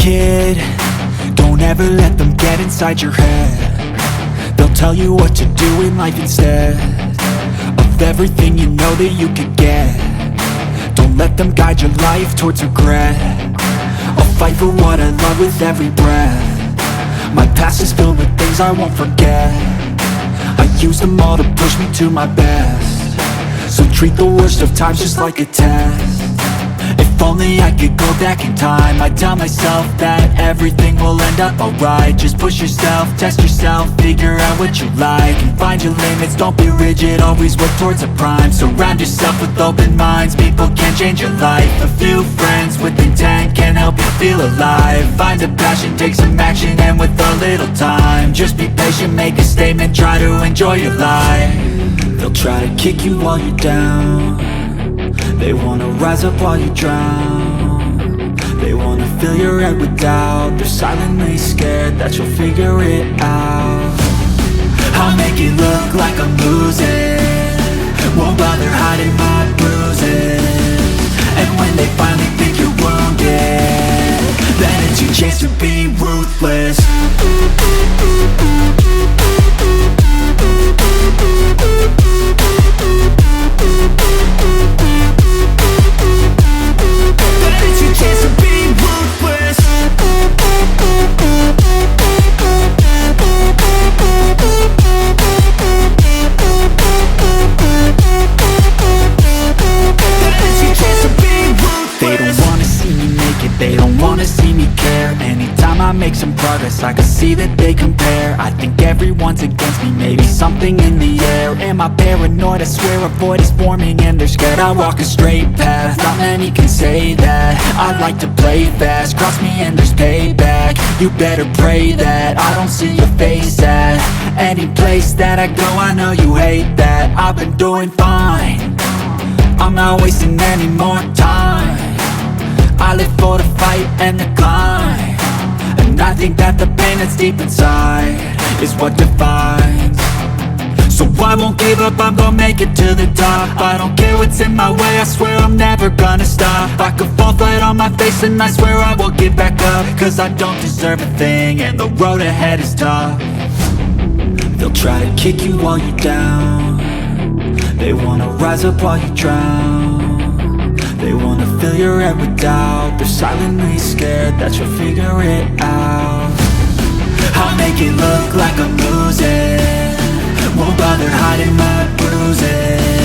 kid, don't ever let them get inside your head. They'll tell you what to do in life instead of everything you know that you could get. Don't let them guide your life towards regret. I'll fight for what I love with every breath. My past is filled with things I won't forget. I use them all to push me to my best. So treat the worst of times just like a test. If only I could go back in time, I'd tell myself that everything will end up alright. Just push yourself, test yourself, figure out what you like, and find your limits, don't be rigid, always work towards a prime. Surround yourself with open minds, people can change your life. A few friends with intent can help you feel alive. Find a passion, take some action, and with a little time, just be patient, make a statement, try to enjoy your life. They'll try to kick you while you're down. They wanna rise up while you drown. They wanna fill your head with doubt. They're silently scared that you'll figure it out. I'll make it look like I'm losing, won't bother hiding my bruises. And when they finally think you're wounded, then it's your chance to be ruthless. They don't wanna see me care. Anytime I make some progress, I can see that they compare. I think everyone's against me, maybe something in the air. Am I paranoid? I swear a void is forming and they're scared. I walk a straight path, not many can say that. I like to play fast, cross me and there's payback. You better pray that I don't see your face at any place that I go. I know you hate that. I've been doing fine, I'm not wasting any more time. I live for the fight and the climb, and I think that the pain that's deep inside is what defines. So I won't give up, I'm gonna make it to the top. I don't care what's in my way, I swear I'm never gonna stop. I could fall flat on my face and I swear I will get back up, cause I don't deserve a thing and the road ahead is tough. They'll try to kick you while you're down. They wanna rise up while you drown. They wanna fill your head with doubt. They're silently scared that you'll figure it out. I'll make it look like I'm losing, won't bother hiding my bruises.